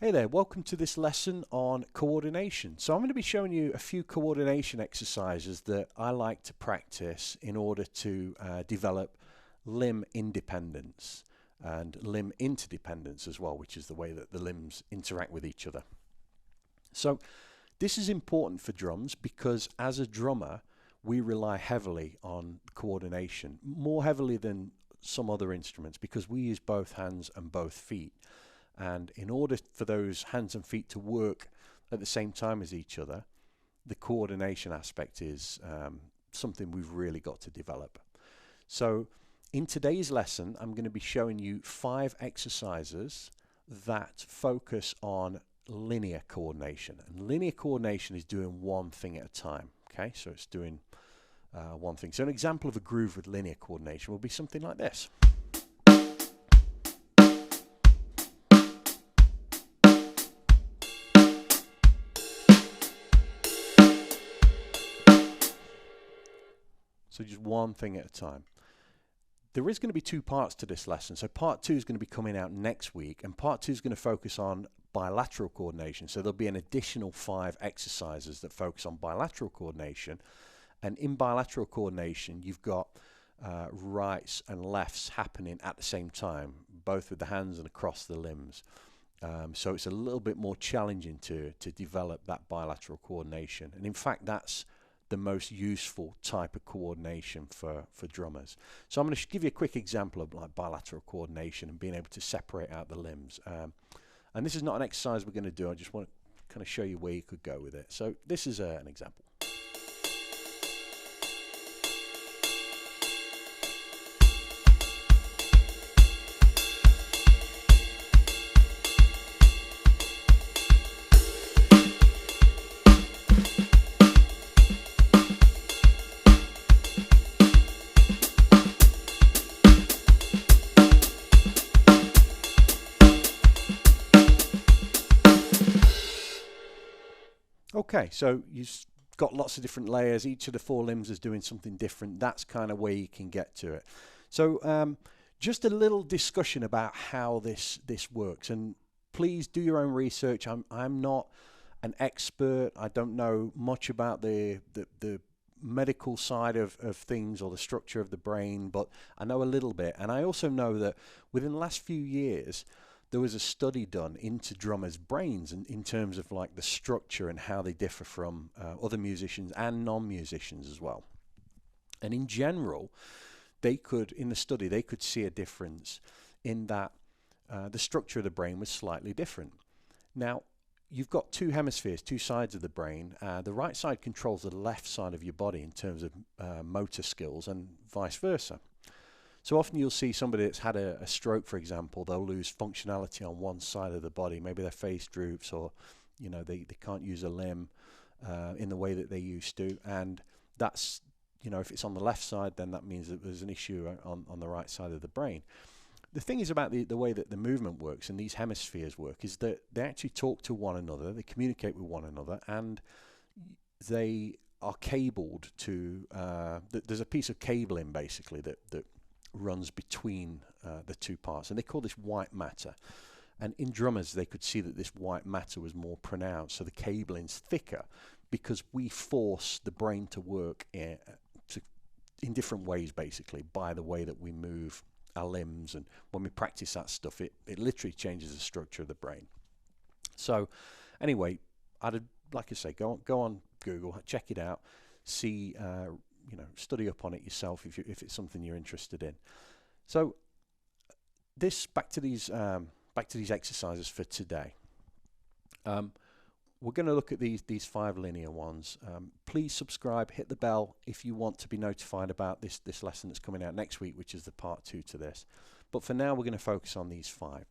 Hey there, welcome to this lesson on coordination. So I'm going to be showing you a few coordination exercises that I like to practice in order to develop limb independence and limb interdependence as well, which is the way that the limbs interact with each other. So this is important for drums because as a drummer, we rely heavily on coordination, more heavily than some other instruments because we use both hands and both feet. And in order for those hands and feet to work at the same time as each other, the coordination aspect is something we've really got to develop. So in today's lesson, I'm going to be showing you 5 exercises that focus on linear coordination. And linear coordination is doing one thing at a time. Okay, so it's doing one thing. So an example of a groove with linear coordination will be something like this. So just one thing at a time. There is going to be 2 parts to this lesson. So part 2 is going to be coming out next week, and part 2 is going to focus on bilateral coordination. So there'll be an additional 5 exercises that focus on bilateral coordination. And in bilateral coordination, you've got rights and lefts happening at the same time, both with the hands and across the limbs. So it's a little bit more challenging to develop that bilateral coordination. And in fact, that's the most useful type of coordination for drummers. So I'm going to give you a quick example of like bilateral coordination and being able to separate out the limbs. And this is not an exercise we're going to do. I just want to kind of show you where you could go with it. So this is an example. Okay, so you've got lots of different layers. Each of the 4 limbs is doing something different. That's kind of where you can get to it. So just a little discussion about how this works. And please do your own research. I'm not an expert. I don't know much about the medical side of things or the structure of the brain, but I know a little bit. And I also know that within the last few years, there was a study done into drummers' brains and in terms of like the structure and how they differ from other musicians and non-musicians as well. And in general, in the study, they could see a difference in that the structure of the brain was slightly different. Now, you've got 2 hemispheres, 2 sides of the brain. The right side controls the left side of your body in terms of motor skills and vice versa. So often you'll see somebody that's had a stroke, for example, they'll lose functionality on one side of the body. Maybe their face droops or, you know, they can't use a limb in the way that they used to. And that's, you know, if it's on the left side, then that means that there's an issue on the right side of the brain. The thing is about the way that the movement works and these hemispheres work is that they actually talk to one another, they communicate with one another, and they are cabled to, there's a piece of cabling basically that runs between the 2 parts, and they call this white matter. And in drummers, they could see that this white matter was more pronounced, so the cabling's thicker because we force the brain to work in different ways, basically, by the way that we move our limbs. And when we practice that stuff, it literally changes the structure of the brain. So anyway, like I say, go on Google, check it out, see you know, study up on it yourself if it's something you're interested in. So back to these exercises for today. We're going to look at these 5 linear ones. Please subscribe, hit the bell if you want to be notified about this lesson that's coming out next week, which is the part 2 to this. But for now, we're going to focus on these 5.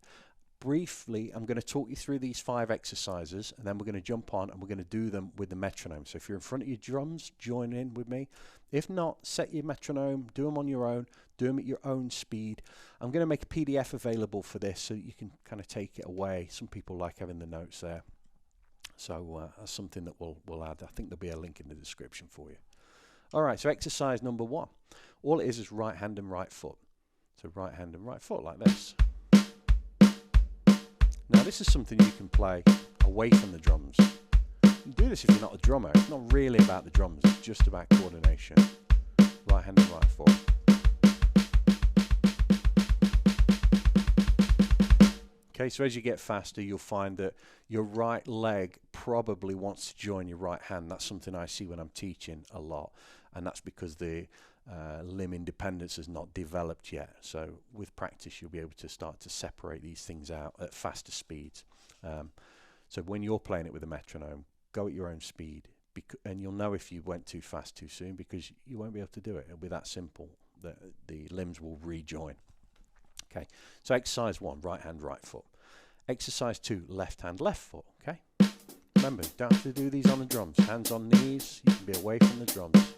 Briefly, I'm going to talk you through these 5 exercises, and then we're going to jump on and we're going to do them with the metronome. So if you're in front of your drums, join in with me. If not, set your metronome, do them on your own, do them at your own speed. I'm going to make a PDF available for this so that you can kind of take it away. Some people like having the notes there. So that's something that we'll add. I think there'll be a link in the description for you. All right, so exercise number 1. All it is right hand and right foot. So right hand and right foot like this. Now this is something you can play away from the drums. You can do this if you're not a drummer. It's not really about the drums, it's just about coordination. Right hand and right foot. Okay, so as you get faster, you'll find that your right leg probably wants to join your right hand. That's something I see when I'm teaching a lot, and that's because the limb independence has not developed yet. So with practice, you'll be able to start to separate these things out at faster speeds. So when you're playing it with a metronome, go at your own speed, and you'll know if you went too fast too soon, because you won't be able to do it. It'll be that simple. The limbs will rejoin. Okay, so exercise 1, right hand, right foot. Exercise 2, left hand, left foot. Okay, remember, you don't have to do these on the drums. Hands on knees, you can be away from the drums.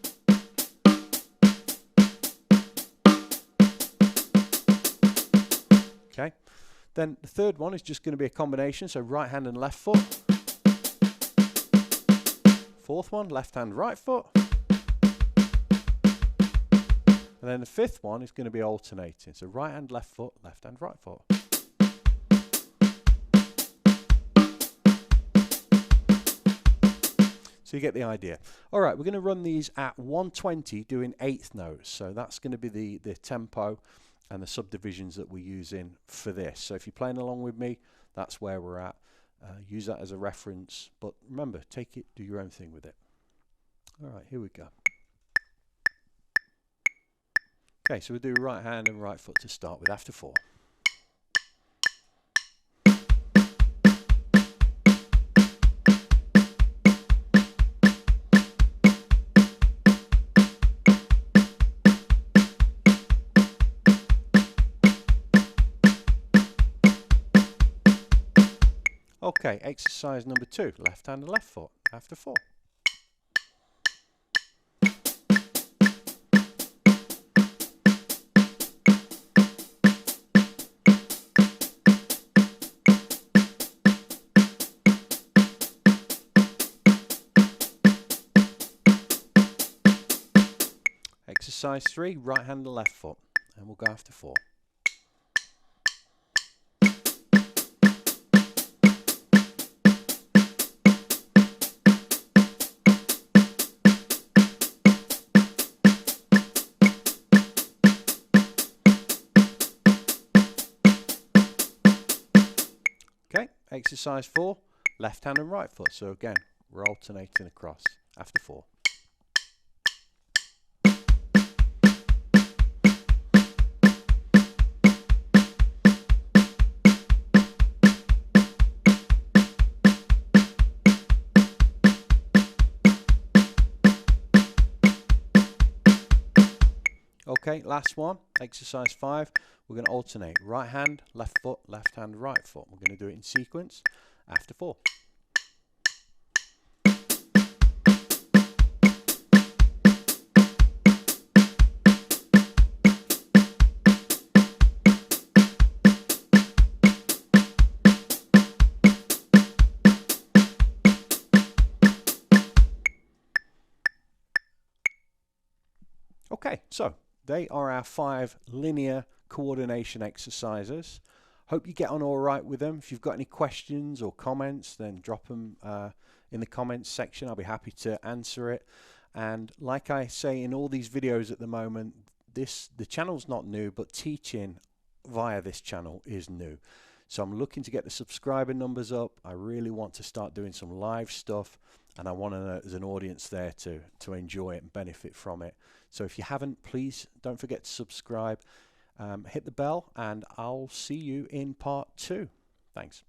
Okay, then the third one is just going to be a combination, so right hand and left foot. Fourth one, left hand, right foot. And then the fifth one is going to be alternating, so right hand, left foot, left hand, right foot. So you get the idea. All right, we're going to run these at 120 doing eighth notes, so that's going to be the tempo and the subdivisions that we're using for this. So if you're playing along with me, that's where we're at. Use that as a reference, but remember, take it, do your own thing with it. All right, here we go. Okay, so we'll do right hand and right foot to start with after 4. Okay, exercise number 2, left hand and left foot after 4. Exercise 3, right hand and left foot, and we'll go after 4. Okay, exercise 4, left hand and right foot. So again, we're alternating across after 4. Okay, last one, exercise 5. We're going to alternate right hand, left foot, left hand, right foot. We're going to do it in sequence after 4. Okay, so they are our 5 linear coordination exercises. Hope you get on all right with them. If you've got any questions or comments, then drop them in the comments section. I'll be happy to answer it. And like I say in all these videos at the moment, the channel's not new, but teaching via this channel is new. So I'm looking to get the subscriber numbers up. I really want to start doing some live stuff, and I want to know there's an audience there to enjoy it and benefit from it. So if you haven't, please don't forget to subscribe, hit the bell, and I'll see you in part 2. Thanks.